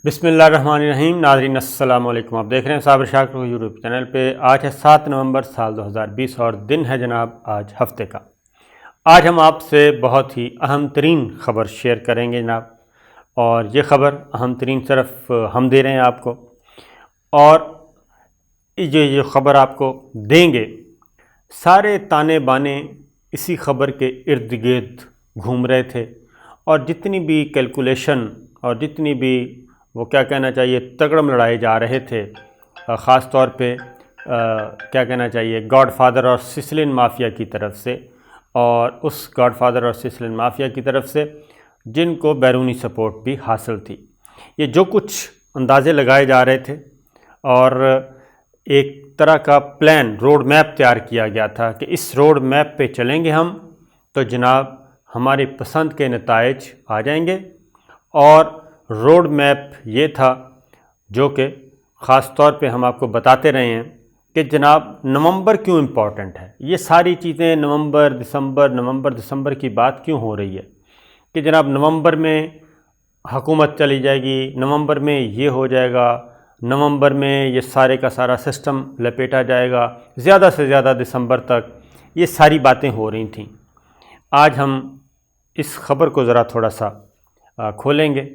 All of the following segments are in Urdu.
بسم اللہ الرحمن الرحیم۔ ناظرین السلام علیکم، آپ دیکھ رہے ہیں صابر شاکر یوٹیوب چینل پہ۔ آج ہے 7 نومبر سال 2020 اور دن ہے جناب آج ہفتے کا۔ آج ہم آپ سے بہت ہی اہم ترین خبر شیئر کریں گے جناب، اور یہ خبر اہم ترین صرف ہم دے رہے ہیں آپ کو، اور یہ خبر آپ کو دیں گے، سارے تانے بانے اسی خبر کے ارد گرد گھوم رہے تھے، اور جتنی بھی کیلکولیشن اور جتنی بھی وہ کیا کہنا چاہیے تگڑم لڑائے جا رہے تھے، خاص طور پہ کیا کہنا چاہیے گاڈ فادر اور سسلین مافیا کی طرف سے، اور اس گاڈ فادر اور سسلین مافیا کی طرف سے جن کو بیرونی سپورٹ بھی حاصل تھی، یہ جو کچھ اندازے لگائے جا رہے تھے، اور ایک طرح کا پلان روڈ میپ تیار کیا گیا تھا کہ اس روڈ میپ پہ چلیں گے ہم تو جناب ہماری پسند کے نتائج آ جائیں گے۔ اور روڈ میپ یہ تھا جو کہ خاص طور پہ ہم آپ کو بتاتے رہے ہیں کہ جناب نومبر کیوں امپورٹنٹ ہے، یہ ساری چیزیں نومبر دسمبر کی بات کیوں ہو رہی ہے کہ جناب نومبر میں حکومت چلی جائے گی، نومبر میں یہ ہو جائے گا، نومبر میں یہ سارے کا سارا سسٹم لپیٹا جائے گا، زیادہ سے زیادہ دسمبر تک یہ ساری باتیں ہو رہی تھیں۔ آج ہم اس خبر کو ذرا تھوڑا سا کھولیں گے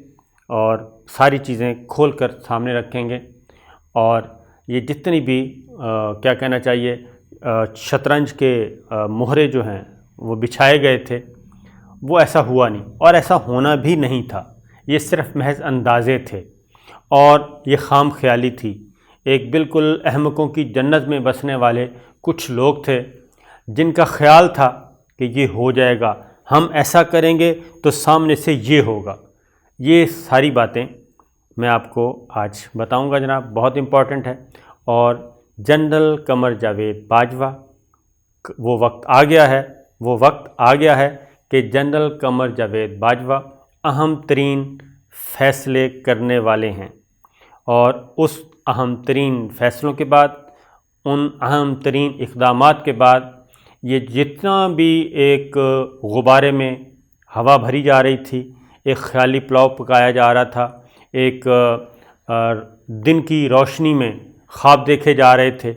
اور ساری چیزیں کھول کر سامنے رکھیں گے، اور یہ جتنی بھی کیا کہنا چاہیے شطرنج کے مہرے جو ہیں وہ بچھائے گئے تھے، وہ ایسا ہوا نہیں، اور ایسا ہونا بھی نہیں تھا، یہ صرف محض اندازے تھے اور یہ خام خیالی تھی۔ ایک بالکل احمقوں کی جنت میں بسنے والے کچھ لوگ تھے جن کا خیال تھا کہ یہ ہو جائے گا، ہم ایسا کریں گے تو سامنے سے یہ ہوگا۔ یہ ساری باتیں میں آپ کو آج بتاؤں گا جناب، بہت امپورٹنٹ ہے۔ اور جنرل قمر جاوید باجوہ، وہ وقت آ گیا ہے کہ جنرل قمر جاوید باجوہ اہم ترین فیصلے کرنے والے ہیں، اور اس اہم ترین فیصلوں کے بعد، ان اہم ترین اقدامات کے بعد، یہ جتنا بھی ایک غبارے میں ہوا بھری جا رہی تھی، ایک خیالی پلاؤ پکایا جا رہا تھا، ایک دن کی روشنی میں خواب دیکھے جا رہے تھے،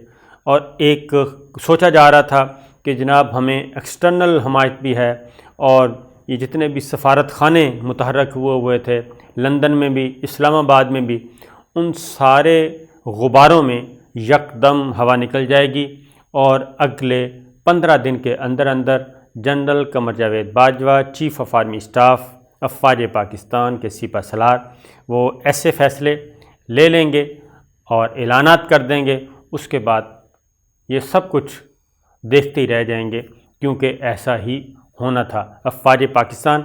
اور ایک سوچا جا رہا تھا کہ جناب ہمیں ایکسٹرنل حمایت بھی ہے، اور یہ جتنے بھی سفارت خانے متحرک ہوئے تھے لندن میں بھی، اسلام آباد میں بھی، ان سارے غباروں میں یکدم ہوا نکل جائے گی، اور اگلے 15 دن کے اندر اندر general Qamar Javed Bajwa chief of army staff افواج پاکستان کے سپہ سالار وہ ایسے فیصلے لے لیں گے اور اعلانات کر دیں گے۔ اس کے بعد یہ سب کچھ دیکھتے ہی رہ جائیں گے، کیونکہ ایسا ہی ہونا تھا۔ افواج پاکستان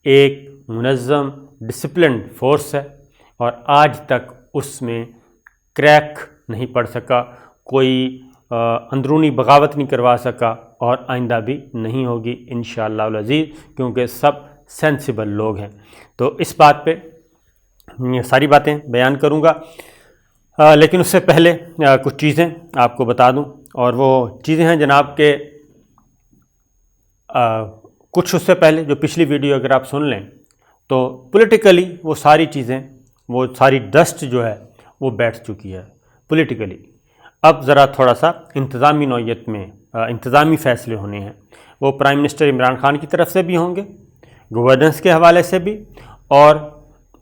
ایک منظم ڈسپلنڈ فورس ہے، اور آج تک اس میں کریک نہیں پڑ سکا، کوئی اندرونی بغاوت نہیں کروا سکا، اور آئندہ بھی نہیں ہوگی انشاءاللہ العزیز، کیونکہ سب سینسیبل لوگ ہیں۔ تو اس بات پہ یہ ساری باتیں بیان کروں گا، لیکن اس سے پہلے کچھ چیزیں آپ کو بتا دوں، اور وہ چیزیں ہیں جناب کہ کچھ اس سے پہلے جو پچھلی ویڈیو اگر آپ سن لیں تو پولیٹیکلی وہ ساری چیزیں، وہ ساری ڈسٹ جو ہے وہ بیٹھ چکی ہے پولیٹیکلی۔ اب ذرا تھوڑا سا انتظامی نوعیت میں انتظامی فیصلے ہونے ہیں، وہ پرائم منسٹر عمران خان کی طرف سے بھی ہوں گے، گورننس کے حوالے سے بھی، اور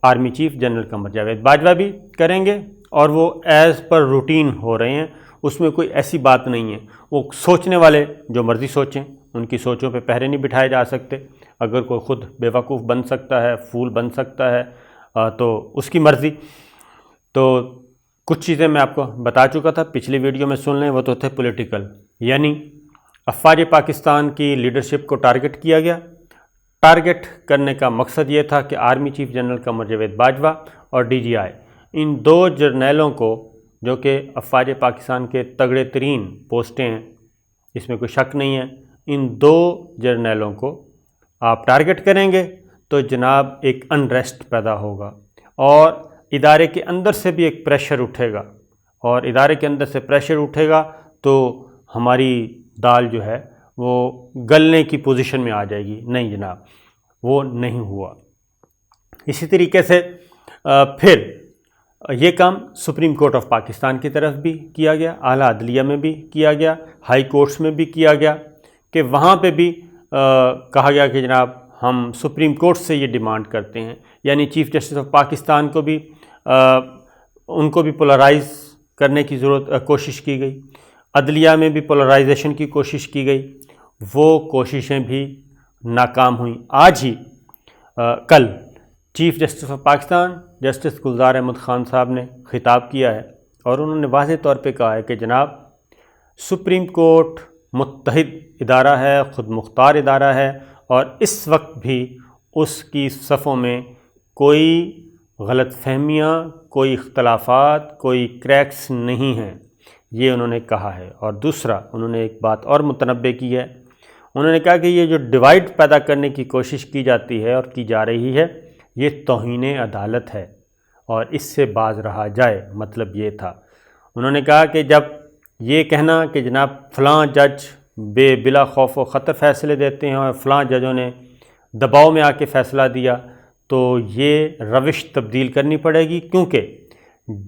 army chief general Qamar Javed Bajwa بھی کریں گے، اور وہ ایز پر روٹین ہو رہے ہیں، اس میں کوئی ایسی بات نہیں ہے۔ وہ سوچنے والے جو مرضی سوچیں، ان کی سوچوں پہ پہرے نہیں بٹھائے جا سکتے۔ اگر کوئی خود بیوقوف بن سکتا ہے، فول بن سکتا ہے، تو اس کی مرضی۔ تو کچھ چیزیں میں آپ کو بتا چکا تھا پچھلی ویڈیو میں، سن لیں، وہ تو تھے پولیٹیکل، یعنی افواج پاکستان کی لیڈرشپ کو ٹارگٹ کیا گیا۔ ٹارگٹ کرنے کا مقصد یہ تھا کہ army chief general Qamar Javed Bajwa اور ڈی جی آئی، ان دو جرنیلوں کو، جو کہ افواج پاکستان کے تگڑے ترین پوسٹیں ہیں، اس میں کوئی شک نہیں ہے، ان دو جرنیلوں کو آپ ٹارگٹ کریں گے تو جناب ایک انریسٹ پیدا ہوگا، اور ادارے کے اندر سے بھی ایک پریشر اٹھے گا، اور ادارے کے اندر سے پریشر اٹھے گا تو ہماری دال جو ہے وہ گلنے کی پوزیشن میں آ جائے گی۔ نہیں جناب، وہ نہیں ہوا۔ اسی طریقے سے پھر یہ کام سپریم کورٹ آف پاکستان کی طرف بھی کیا گیا، اعلیٰ عدلیہ میں بھی کیا گیا، ہائی کورٹس میں بھی کیا گیا کہ وہاں پہ بھی کہا گیا کہ جناب ہم سپریم کورٹ سے یہ ڈیمانڈ کرتے ہیں، یعنی چیف جسٹس آف پاکستان کو بھی ان کو بھی پولرائز کرنے کی کوشش کی گئی، عدلیہ میں بھی پولرائزیشن کی کوشش کی گئی، وہ کوششیں بھی ناکام ہوئیں۔ آج ہی کل chief justice of Pakistan justice Gulzar Ahmed Khan صاحب نے خطاب کیا ہے اور انہوں نے واضح طور پہ کہا ہے کہ جناب سپریم کورٹ متحد ادارہ ہے، خود مختار ادارہ ہے، اور اس وقت بھی اس کی صفوں میں کوئی غلط فہمیاں، کوئی اختلافات، کوئی کریکس نہیں ہیں، یہ انہوں نے کہا ہے۔ اور دوسرا انہوں نے ایک بات اور متنبع کی ہے، انہوں نے کہا کہ یہ جو ڈیوائڈ پیدا کرنے کی کوشش کی جاتی ہے اور کی جا رہی ہے، یہ توہین عدالت ہے اور اس سے باز رہا جائے۔ مطلب یہ تھا، انہوں نے کہا کہ جب یہ کہنا کہ جناب فلاں جج بلا خوف و خطر فیصلے دیتے ہیں اور فلاں ججوں نے دباؤ میں آ کے فیصلہ دیا، تو یہ روش تبدیل کرنی پڑے گی، کیونکہ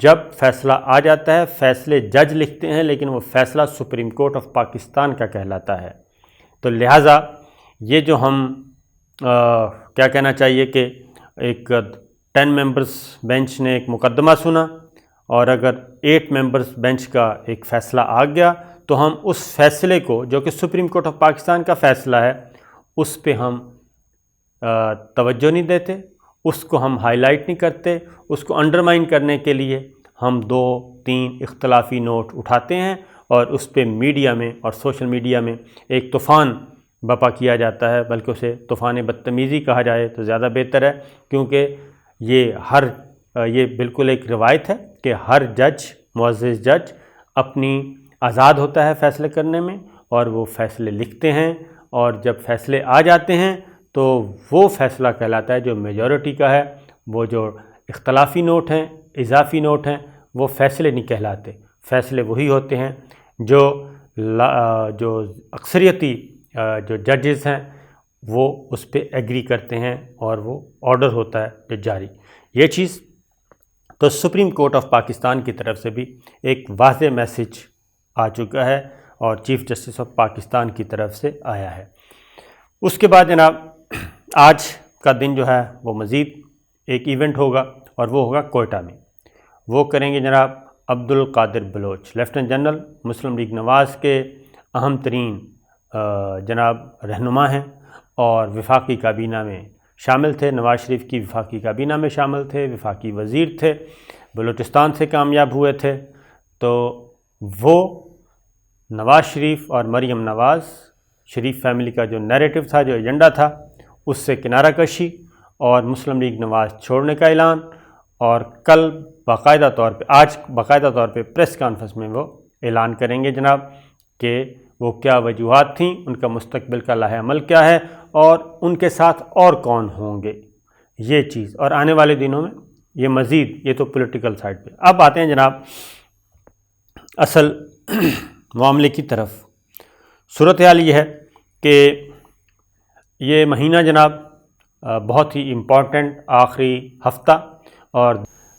جب فیصلہ آ جاتا ہے، فیصلے جج لکھتے ہیں لیکن وہ فیصلہ سپریم کورٹ آف پاکستان کا کہلاتا ہے۔ تو لہٰذا یہ جو ہم کیا کہنا چاہیے کہ ایک 10 ممبرز بینچ نے ایک مقدمہ سنا اور اگر 8 ممبرز بینچ کا ایک فیصلہ آ گیا تو ہم اس فیصلے کو، جو کہ سپریم کورٹ آف پاکستان کا فیصلہ ہے، اس پہ ہم توجہ نہیں دیتے، اس کو ہم ہائی لائٹ نہیں کرتے، اس کو انڈرمائن کرنے کے لیے ہم 2-3 اختلافی نوٹ اٹھاتے ہیں اور اس پہ میڈیا میں اور سوشل میڈیا میں ایک طوفان بپا کیا جاتا ہے، بلکہ اسے طوفان بدتمیزی کہا جائے تو زیادہ بہتر ہے، کیونکہ یہ بالکل ایک روایت ہے کہ ہر جج، معزز جج اپنی آزاد ہوتا ہے فیصلے کرنے میں اور وہ فیصلے لکھتے ہیں، اور جب فیصلے آ جاتے ہیں تو وہ فیصلہ کہلاتا ہے جو میجورٹی کا ہے۔ وہ جو اختلافی نوٹ ہیں، اضافی نوٹ ہیں، وہ فیصلے نہیں کہلاتے، فیصلے وہی ہوتے ہیں جو اکثریتی جو ججز ہیں وہ اس پہ ایگری کرتے ہیں اور وہ آرڈر ہوتا ہے جو جاری۔ یہ چیز تو سپریم کورٹ آف پاکستان کی طرف سے بھی ایک واضح میسج آ چکا ہے اور چیف جسٹس آف پاکستان کی طرف سے آیا ہے۔ اس کے بعد جناب آج کا دن جو ہے وہ مزید ایک ایونٹ ہوگا اور وہ ہوگا کوئٹہ میں۔ وہ کریں گے جناب عبد القادر بلوچ، لیفٹیننٹ جنرل مسلم لیگ نواز کے اہم ترین جناب رہنما ہیں اور وفاقی کابینہ میں شامل تھے، نواز شریف کی وفاقی کابینہ میں شامل تھے، وفاقی وزیر تھے، بلوچستان سے کامیاب ہوئے تھے۔ تو وہ نواز شریف اور مریم نواز شریف فیملی کا جو نیریٹو تھا، جو ایجنڈا تھا، اس سے کنارہ کشی اور مسلم لیگ نواز چھوڑنے کا اعلان، اور آج باقاعدہ طور پہ پریس کانفرنس میں وہ اعلان کریں گے جناب کہ وہ کیا وجوہات تھیں، ان کا مستقبل کا لاہ عمل کیا ہے اور ان کے ساتھ اور کون ہوں گے، یہ چیز۔ اور آنے والے دنوں میں یہ مزید، یہ تو پولیٹیکل سائڈ پہ۔ اب آتے ہیں جناب اصل معاملے کی طرف۔ صورتحال یہ ہے کہ یہ مہینہ جناب بہت ہی امپورٹنٹ آخری ہفتہ اور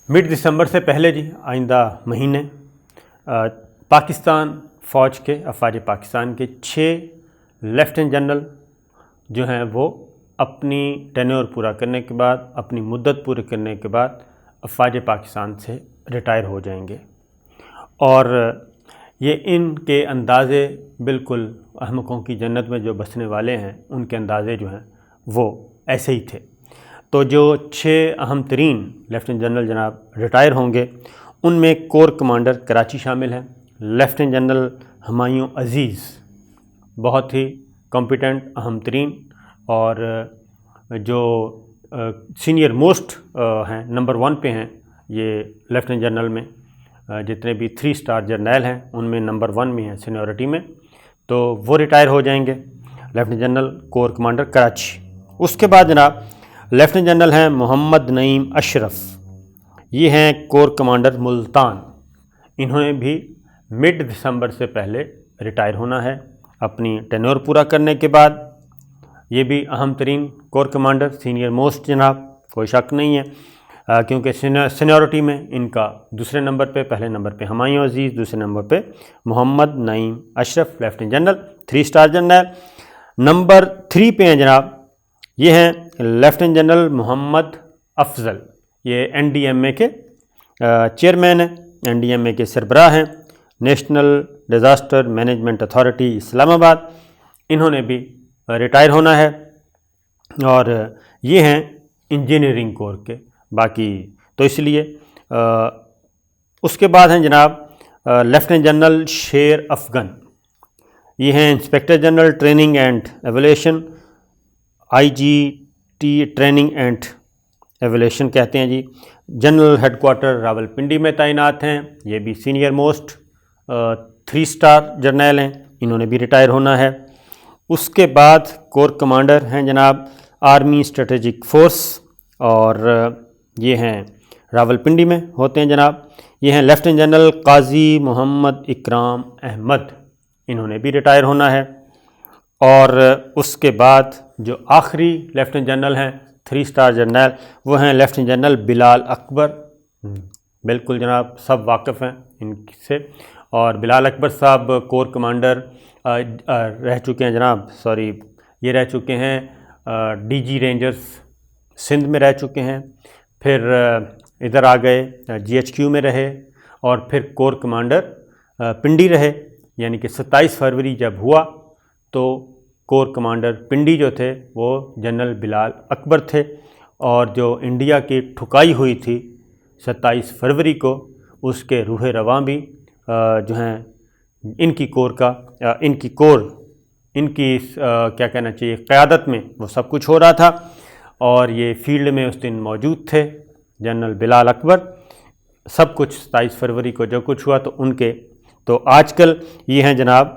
مڈ دسمبر سے پہلے آئندہ مہینے پاکستان فوج کے، افواج پاکستان کے 6 لیفٹیننٹ جنرل جو ہیں وہ اپنی ٹینیور پورا کرنے کے بعد، اپنی مدت پورے کرنے کے بعد افواج پاکستان سے ریٹائر ہو جائیں گے، اور یہ ان کے اندازے بالکل احمقوں کی جنت میں جو بسنے والے ہیں ان کے اندازے جو ہیں وہ ایسے ہی تھے۔ تو جو 6 اہم ترین لیفٹیننٹ جنرل جناب ریٹائر ہوں گے، ان میں کور کمانڈر کراچی شامل ہیں، لیفٹیننٹ جنرل ہمایوں عزیز بہت ہی کمپیٹنٹ، اہم ترین اور جو سینئر موسٹ ہیں، نمبر 1 پہ ہیں یہ لیفٹیننٹ جنرل میں، جتنے بھی 3 اسٹار جرنیل ہیں ان میں نمبر 1 میں ہیں سینیورٹی میں، تو وہ ریٹائر ہو جائیں گے، lieutenant general corps commander Karachi. اس کے بعد جناب لیفٹیننٹ جنرل ہیں محمد نعیم اشرف، یہ ہیں کور کمانڈر ملتان، انہوں نے بھی مڈ دسمبر سے پہلے ریٹائر ہونا ہے اپنی ٹینور پورا کرنے کے بعد۔ یہ بھی اہم ترین کور کمانڈر، سینئر موسٹ جناب، کوئی شک نہیں ہے۔ کیونکہ سینیورٹی میں ان کا دوسرے نمبر پہ، پہلے نمبر پہ ہمایوں عزیز، دوسرے نمبر پہ Muhammad Naeem Ashraf lieutenant general 3 star general. Number 3 پہ ہیں جناب، یہ ہیں لیفٹیننٹ جنرل محمد افضل، یہ NDMA کے چیئرمین ہیں، NDMA کے سربراہ ہیں، نیشنل ڈیزاسٹر مینجمنٹ اتھارٹی اسلام آباد۔ انہوں نے بھی ریٹائر ہونا ہے، اور یہ ہیں انجینئرنگ کور کے باقی، تو اس لیے اس کے بعد ہیں جناب لیفٹیننٹ جنرل شیر افغن، یہ ہیں inspector general training and evolution, IGT training and evolution کہتے ہیں جی۔ جنرل ہیڈ کوارٹر راولپنڈی میں تعینات ہیں، یہ بھی سینئر موسٹ 3 اسٹار جرنیل ہیں، انہوں نے بھی ریٹائر ہونا ہے۔ اس کے بعد کور کمانڈر ہیں جناب آرمی اسٹریٹجک فورس، اور یہ ہیں راولپنڈی میں ہوتے ہیں جناب، یہ ہیں لیفٹیننٹ جنرل قاضی محمد اکرام احمد، انہوں نے بھی ریٹائر ہونا ہے۔ اور اس کے بعد جو آخری لیفٹیننٹ جنرل ہیں 3 اسٹار جرنیل، وہ ہیں لیفٹیننٹ جنرل بلال اکبر، بالکل جناب سب واقف ہیں ان سے، اور بلال اکبر صاحب کور کمانڈر رہ چکے ہیں جناب، یہ رہ چکے ہیں DG رینجرز سندھ میں رہ چکے ہیں، پھر ادھر آ گئے GHQ میں رہے، اور پھر کور کمانڈر پنڈی رہے، یعنی کہ 27 فروری جب ہوا تو کور کمانڈر پنڈی جو تھے وہ جنرل بلال اکبر تھے، اور جو انڈیا کی ٹھکائی ہوئی تھی 27 فروری کو، اس کے روح رواں بھی جو ہیں ان کی کیا کہنا چاہیے قیادت میں وہ سب کچھ ہو رہا تھا، اور یہ فیلڈ میں اس دن موجود تھے جنرل بلال اکبر، سب کچھ 27 فروری کو جو کچھ ہوا تو ان کے، تو آج کل یہ ہیں جناب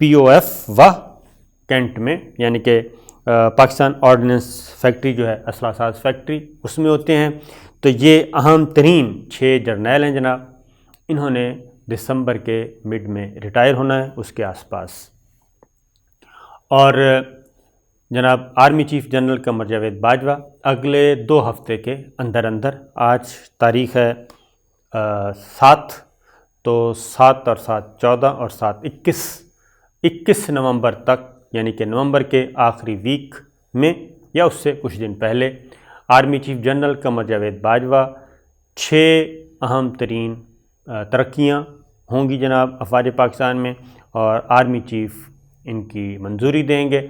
POF واہ کینٹ میں، یعنی کہ پاکستان آرڈیننس فیکٹری جو ہے اسلحہ ساز فیکٹری، اس میں ہوتے ہیں۔ تو یہ اہم ترین 6 جرنیل ہیں جناب، انہوں نے دسمبر کے مڈ میں ریٹائر ہونا ہے، اس کے آس پاس۔ اور جناب army chief general Qamar Javed Bajwa اگلے 2 ہفتے کے اندر، آج تاریخ ہے 7، تو 7 اور 7 14 اور 7 21 نومبر تک، یعنی کہ نومبر کے آخری ویک میں یا اس سے کچھ دن پہلے، army chief general Qamar Javed Bajwa 6 اہم ترین ترقیاں ہوں گی جناب افواج پاکستان میں، اور آرمی چیف ان کی منظوری دیں گے۔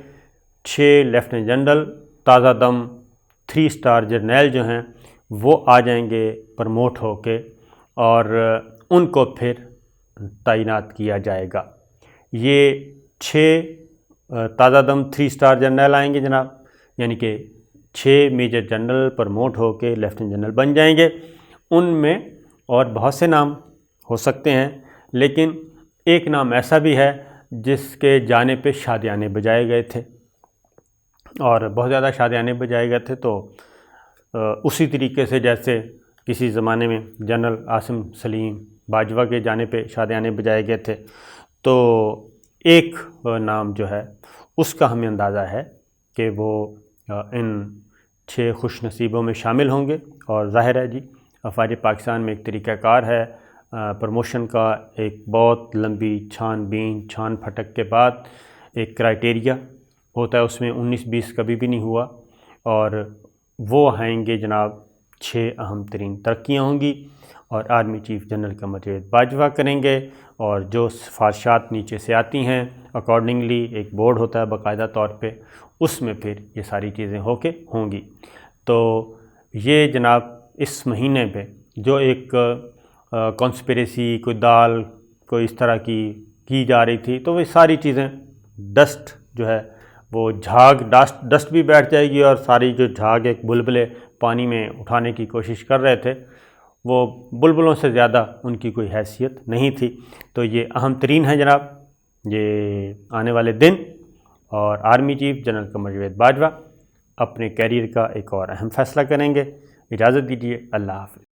6 لیفٹیننٹ جنرل تازہ دم 3 اسٹار جرنیل جو ہیں وہ آ جائیں گے پرموٹ ہو کے، اور ان کو پھر تعینات کیا جائے گا۔ یہ 6 تازہ دم 3 اسٹار جرنیل آئیں گے جناب، یعنی کہ 6 میجر جنرل پرموٹ ہو کے لیفٹیننٹ جنرل بن جائیں گے۔ ان میں اور بہت سے نام ہو سکتے ہیں، لیکن ایک نام ایسا بھی ہے جس کے جانے پہ شادیانے بجائے گئے تھے، اور بہت زیادہ شادیانے بجائے گئے تھے، تو اسی طریقے سے جیسے کسی زمانے میں جنرل عاصم سلیم باجوہ کے جانے پہ شادیانے بجائے گئے تھے، تو ایک نام جو ہے اس کا ہمیں اندازہ ہے کہ وہ ان 6 خوش نصیبوں میں شامل ہوں گے۔ اور ظاہر ہے جی افواج پاکستان میں ایک طریقہ کار ہے پروموشن کا، ایک بہت لمبی چھان بین چھان پھٹک کے بعد ایک کرائٹیریا ہوتا ہے، اس میں 19-20 کبھی بھی نہیں ہوا، اور وہ آئیں گے جناب 6 اہم ترین ترقیاں ہوں گی، اور army chief general Qamar Javed Bajwa کریں گے، اور جو سفارشات نیچے سے آتی ہیں اکارڈنگلی ایک بورڈ ہوتا ہے باقاعدہ طور پہ، اس میں پھر یہ ساری چیزیں ہوں گی۔ تو یہ جناب اس مہینے پہ جو ایک کانسپریسی کوئی دال کوئی اس طرح کی جا رہی تھی، تو وہ ساری چیزیں ڈسٹ جو ہے وہ جھاگ ڈسٹ بھی بیٹھ جائے گی، اور ساری جو جھاگ ایک بلبلے پانی میں اٹھانے کی کوشش کر رہے تھے، وہ بلبلوں سے زیادہ ان کی کوئی حیثیت نہیں تھی۔ تو یہ اہم ترین ہے جناب یہ آنے والے دن، اور army chief general Qamar Javed Bajwa اپنے کیریئر کا ایک اور اہم فیصلہ کریں گے۔ اجازت دیجیے، اللہ حافظ۔